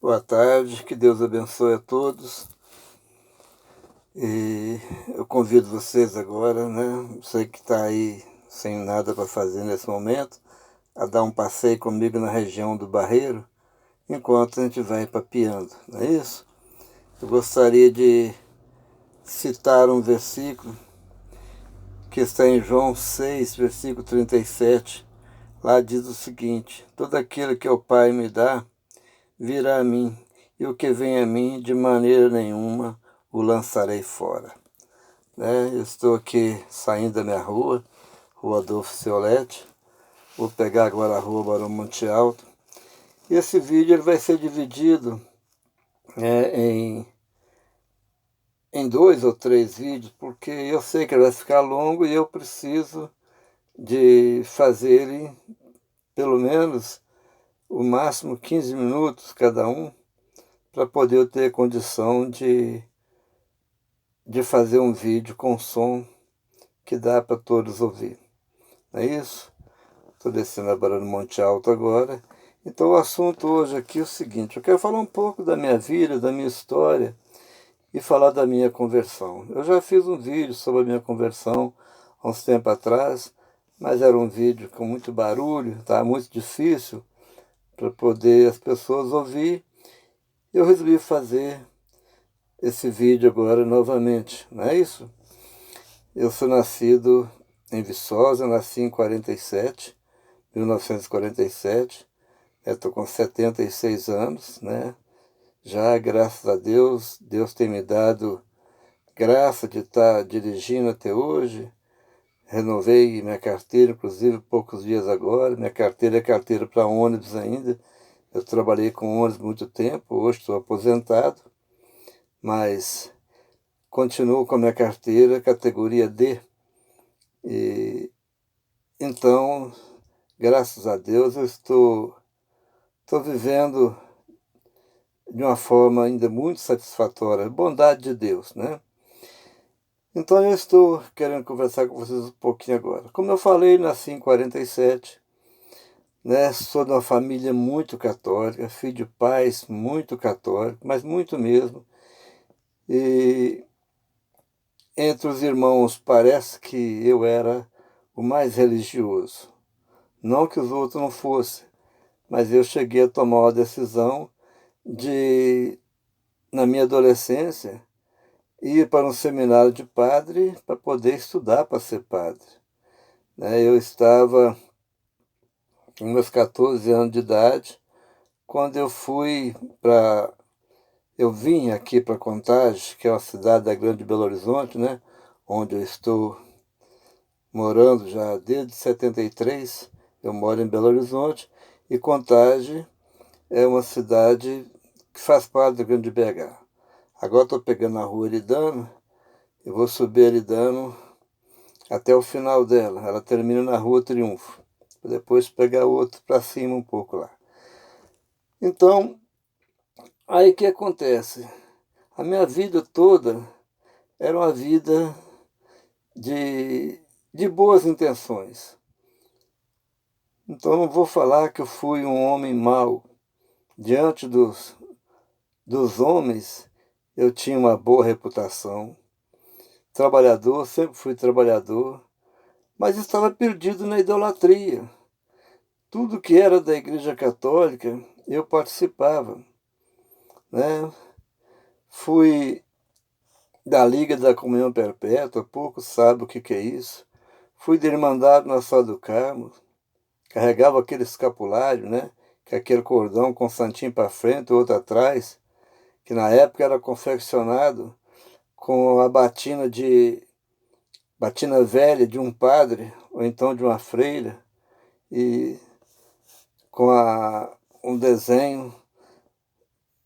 Boa tarde, que Deus abençoe a todos. E eu convido vocês agora, né? Você que está aí sem nada para fazer nesse momento, a dar um passeio comigo na região do Barreiro, enquanto a gente vai papeando, não é isso? Eu gostaria de citar um versículo que está em João 6, versículo 37. Lá diz o seguinte: todo aquilo que o Pai me dá virá a mim, e o que vem a mim, de maneira nenhuma o lançarei fora. Eu estou aqui saindo da minha Rua Adolfo Ceolete. Vou pegar agora a Rua Barão Monte Alto. E esse vídeo ele vai ser dividido em 2 ou 3 vídeos, porque eu sei que ele vai ficar longo e eu preciso de fazer ele pelo menos o máximo 15 minutos cada um, para poder eu ter condição de fazer um vídeo com som que dá para todos ouvir. Não é isso? Estou descendo a Barão do Monte Alto agora. Então o assunto hoje aqui é o seguinte: eu quero falar um pouco da minha vida, da minha história e falar da minha conversão. Eu já fiz um vídeo sobre a minha conversão há uns tempos atrás, mas era um vídeo com muito barulho, tá muito difícil para poder as pessoas ouvir. Eu resolvi fazer esse vídeo agora novamente, não é isso? Eu sou nascido em Viçosa, nasci em 1947, estou com 76 anos, né? Já, graças a Deus, Deus tem me dado graça de estar dirigindo até hoje. Renovei minha carteira, inclusive, poucos dias agora. Minha carteira é carteira para ônibus ainda. Eu trabalhei com ônibus muito tempo, hoje estou aposentado, mas continuo com a minha carteira, categoria D. E então, graças a Deus, eu estou vivendo de uma forma ainda muito satisfatória, bondade de Deus, né? Então eu estou querendo conversar com vocês um pouquinho agora. Como eu falei, nasci em 47, né? Sou de uma família muito católica, filho de pais muito católicos, mas muito mesmo. E entre os irmãos parece que eu era o mais religioso. Não que os outros não fossem, mas eu cheguei a tomar uma decisão de, na minha adolescência, ir para um seminário de padre para poder estudar para ser padre. Eu estava com meus 14 anos de idade, quando eu vim aqui para Contagem, que é uma cidade da Grande Belo Horizonte, né? Onde eu estou morando já desde 73, eu moro em Belo Horizonte, e Contagem é uma cidade que faz parte do Grande BH. Agora estou pegando a rua Eridano, eu vou subir Eridano até o final dela. Ela termina na Rua Triunfo. Depois pegar outro para cima um pouco lá. Então, aí o que acontece? A minha vida toda era uma vida de boas intenções. Então não vou falar que eu fui um homem mau. Diante dos homens, eu tinha uma boa reputação. Trabalhador, sempre fui trabalhador, mas estava perdido na idolatria. Tudo que era da Igreja Católica, eu participava, né? Fui da Liga da Comunhão Perpétua, poucos sabem o que é isso. Fui da Irmandade Nossa Senhora do Carmo, carregava aquele escapulário, né? Que é aquele cordão com um santinho para frente, outro atrás, que na época era confeccionado com a batina velha de um padre, ou então de uma freira, e com um desenho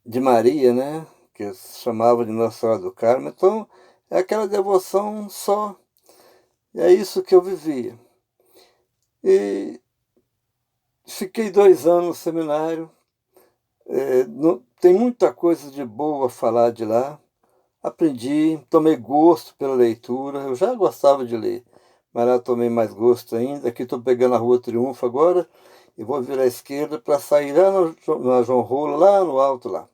de Maria, né? Que se chamava de Nossa Senhora do Carmo. Então, é aquela devoção só. E é isso que eu vivia. E fiquei 2 anos no seminário. Tem muita coisa de boa a falar de lá. Aprendi, tomei gosto pela leitura. Eu já gostava de ler, mas lá tomei mais gosto ainda. Aqui estou pegando a Rua Triunfo agora. e vou virar à esquerda para sair lá na João Rola, lá no alto lá.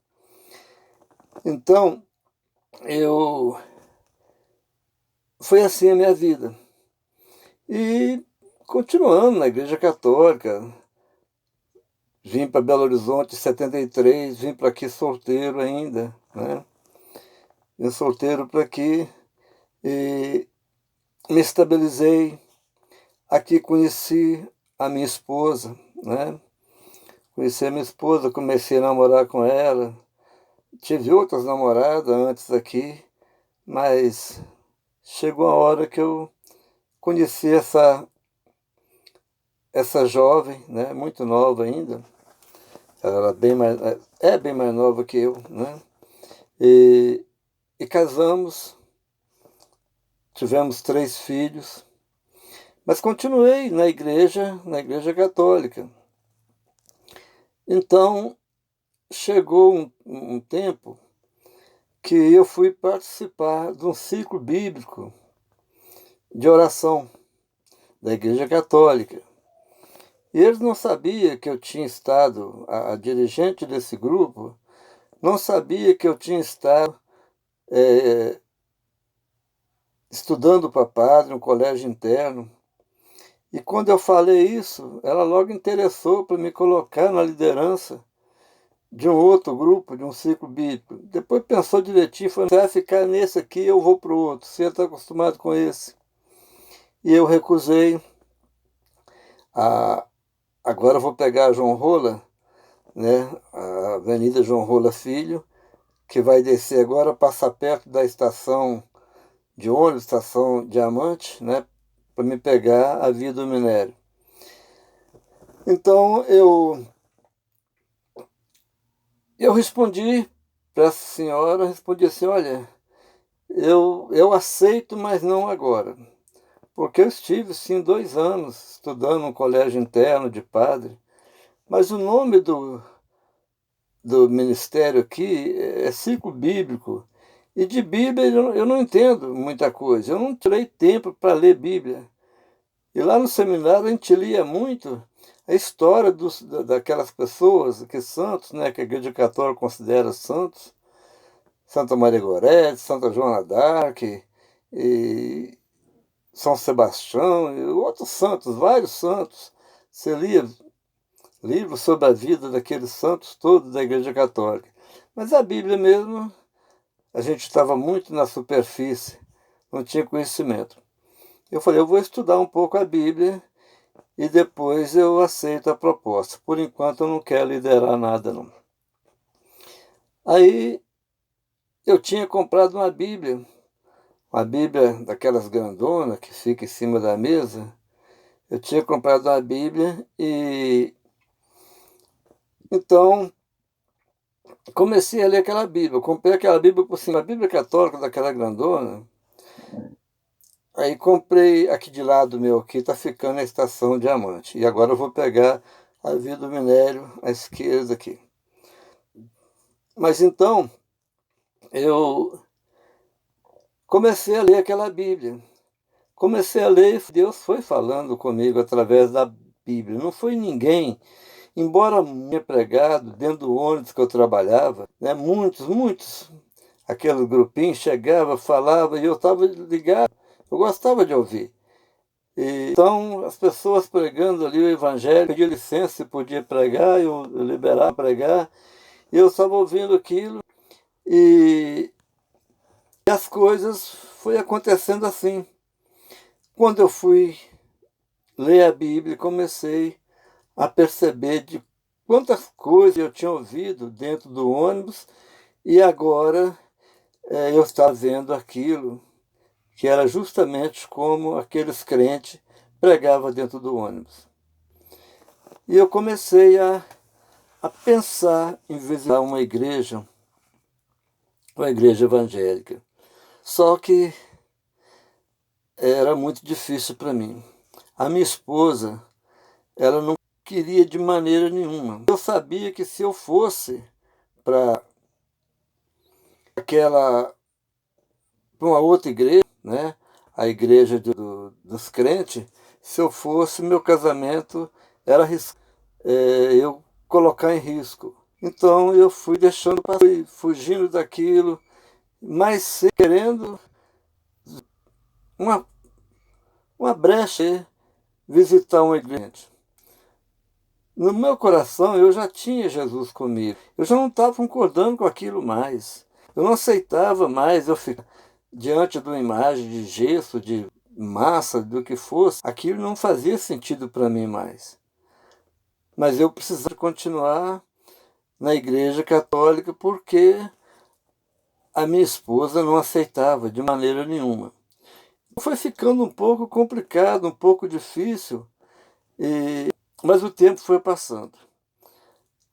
Então, foi assim a minha vida. E continuando na Igreja Católica, vim para Belo Horizonte em 73, vim para aqui solteiro ainda, né? Vim solteiro para aqui e me estabilizei. Aqui conheci a minha esposa, né? Conheci a minha esposa, comecei a namorar com ela. Tive outras namoradas antes aqui, mas chegou a hora que eu conheci essa jovem, né? Muito nova ainda. Ela era bem mais nova que eu, né? E casamos, tivemos 3 filhos, mas continuei na igreja católica. Então, chegou um tempo que eu fui participar de um ciclo bíblico de oração da Igreja Católica. E eles não sabiam que eu tinha estado, a dirigente desse grupo, não sabia que eu tinha estado estudando para padre, um colégio interno. E quando eu falei isso, ela logo interessou para me colocar na liderança de um outro grupo, de um ciclo bíblico. Depois pensou direitinho, falou, você vai ficar nesse aqui, eu vou para o outro, você está acostumado com esse. E eu recusei. Agora eu vou pegar a João Rola, né, a Avenida João Rola Filho, que vai descer agora, passar perto da estação de ônibus, estação Diamante, né, para me pegar a Via do Minério. Então eu respondi para essa senhora, respondi assim, olha, eu aceito, mas não agora. Porque eu estive, sim, 2 anos estudando no colégio interno de padre, mas o nome do ministério aqui é ciclo bíblico. E de Bíblia eu não entendo muita coisa. Eu não tirei tempo para ler Bíblia. E lá no seminário a gente lia muito a história daquelas pessoas, que santos, né, que a Igreja Católica considera santos. Santa Maria Gorete, Santa Joana d'Arc, e São Sebastião, e outros santos, vários santos. Você lia livros sobre a vida daqueles santos todos da Igreja Católica. Mas a Bíblia mesmo, a gente estava muito na superfície, não tinha conhecimento. Eu falei, eu vou estudar um pouco a Bíblia e depois eu aceito a proposta. Por enquanto eu não quero liderar nada, não. Aí eu tinha comprado uma Bíblia daquelas grandonas que fica em cima da mesa. Eu tinha comprado uma Bíblia e então comecei a ler aquela Bíblia. Eu comprei aquela Bíblia por cima, a Bíblia católica daquela grandona. Aí comprei aqui de lado meu, aqui está ficando a estação Diamante. E agora eu vou pegar a Via do Minério à esquerda aqui. Mas então eu comecei a ler aquela Bíblia. Comecei a ler e Deus foi falando comigo através da Bíblia. Não foi ninguém. Embora tinha pregado dentro do ônibus que eu trabalhava, né, muitos, aquele grupinho chegava, falava e eu estava ligado, eu gostava de ouvir. Então, as pessoas pregando ali o evangelho, pedia licença se podia pregar, eu liberava pregar, e eu estava ouvindo aquilo, e as coisas foi acontecendo assim. Quando eu fui ler a Bíblia, comecei a perceber de quantas coisas eu tinha ouvido dentro do ônibus e agora eu estava vendo aquilo que era justamente como aqueles crentes pregavam dentro do ônibus. E eu comecei a pensar em visitar uma igreja evangélica. Só que era muito difícil para mim. A minha esposa, ela não queria de maneira nenhuma. Eu sabia que se eu fosse para uma outra igreja, né, a igreja dos crentes, se eu fosse, meu casamento era arriscado. eu colocar em risco. Então eu fui deixando, fui fugindo daquilo, mas querendo uma, uma brecha, visitar um igreja. No meu coração eu já tinha Jesus comigo. Eu já não estava concordando com aquilo mais. Eu não aceitava mais eu ficar diante de uma imagem de gesso, de massa, do que fosse. Aquilo não fazia sentido para mim mais. Mas eu precisava continuar na igreja católica porque a minha esposa não aceitava de maneira nenhuma. Foi ficando um pouco complicado, um pouco difícil, mas o tempo foi passando.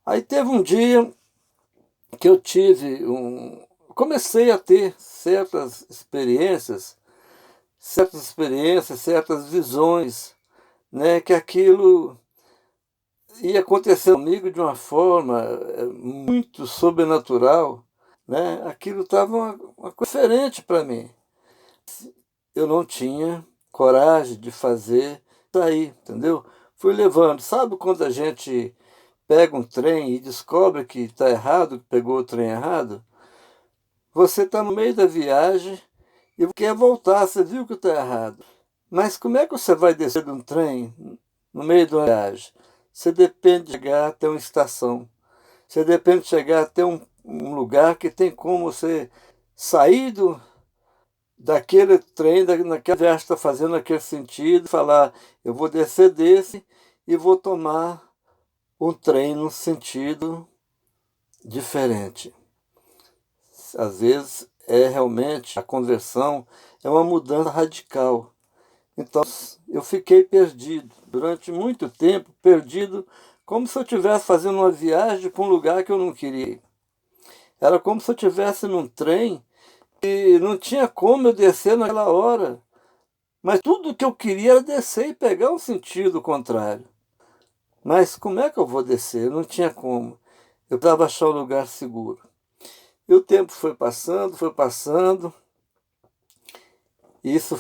Aí teve um dia que eu comecei a ter certas visões, né, que aquilo ia acontecer comigo de uma forma muito sobrenatural, né? Aquilo estava uma coisa diferente para mim. Eu não tinha coragem de fazer sair, entendeu? Fui levando. Sabe quando a gente pega um trem e descobre que está errado, que pegou o trem errado? Você está no meio da viagem e quer voltar, você viu que está errado. Mas como é que você vai descer de um trem no meio de uma viagem? Você depende de chegar até uma estação. Você depende de chegar até um lugar que tem como você sair daquele trem, naquela viagem que está fazendo aquele sentido, falar, eu vou descer desse e vou tomar um trem num sentido diferente. Às vezes realmente a conversão é uma mudança radical. Então eu fiquei perdido, durante muito tempo, perdido, como se eu estivesse fazendo uma viagem para um lugar que eu não queria ir. Era como se eu estivesse num trem e não tinha como eu descer naquela hora. Mas tudo que eu queria era descer e pegar um sentido contrário. Mas como é que eu vou descer? Não tinha como. Eu precisava achar um lugar seguro. E o tempo foi passando, foi passando. Isso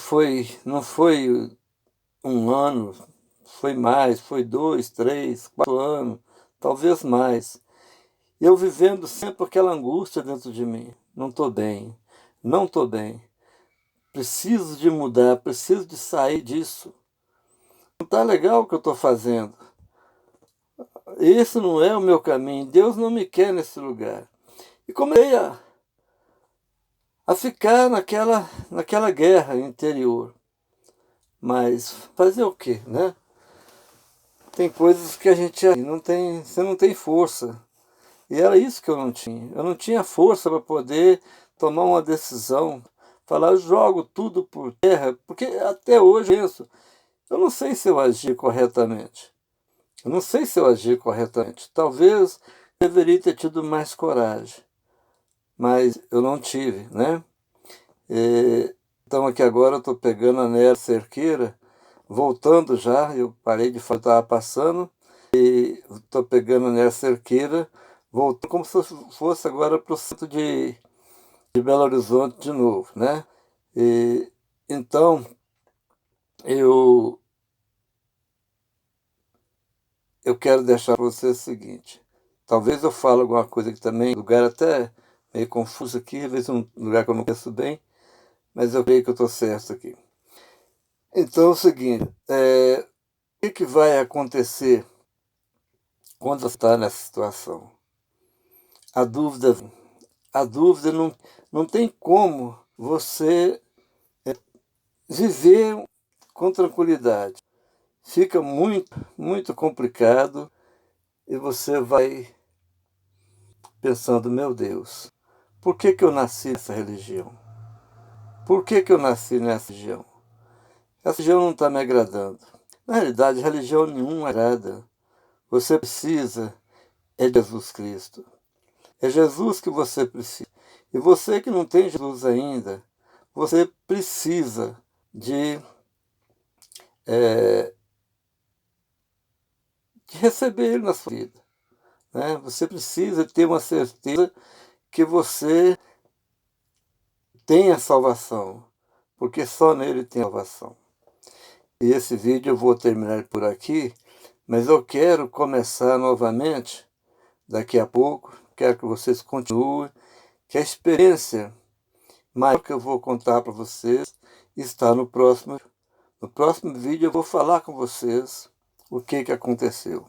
não foi um ano, foi mais, foi 2, 3, 4 anos, talvez mais. Eu vivendo sempre aquela angústia dentro de mim. Não estou bem, não estou bem. Preciso de mudar, preciso de sair disso. Não está legal o que eu estou fazendo. Esse não é o meu caminho. Deus não me quer nesse lugar. E comecei a ficar naquela guerra interior. Mas fazer o quê, né? Tem coisas que a gente não tem, você não tem força. E era isso que eu não tinha. Eu não tinha força para poder tomar uma decisão. Falar, eu jogo tudo por terra. Porque até hoje eu penso, eu não sei se eu agi corretamente. Eu não sei se eu agi corretamente. Talvez deveria ter tido mais coragem. Mas eu não tive, né? Então aqui agora eu estou pegando a Nera Cerqueira, voltando já, eu parei de falar, estava passando, e estou pegando a Nera Cerqueira, voltando como se eu fosse agora para o centro de Belo Horizonte de novo, né? Então eu, eu quero deixar para você o seguinte, talvez eu fale alguma coisa aqui também, lugar até meio confuso aqui, às vezes um lugar que eu não conheço bem, mas eu creio que eu estou certo aqui. Então é o seguinte, o que vai acontecer quando você está nessa situação? A dúvida não tem como você viver com tranquilidade. Fica muito, muito complicado e você vai pensando, meu Deus, por que eu nasci nessa religião? Por que eu nasci nessa religião? Essa religião não está me agradando. Na realidade, religião nenhuma agrada. Você precisa de Jesus Cristo. É Jesus que você precisa. E você que não tem Jesus ainda, você precisa de receber Ele na sua vida, né? Você precisa ter uma certeza que você tem a salvação, porque só nele tem salvação. E esse vídeo eu vou terminar por aqui, Mas eu quero começar novamente daqui a pouco. Quero que vocês continuem, que a experiência maior que eu vou contar para vocês está no próximo vídeo. Eu vou falar com vocês o que aconteceu.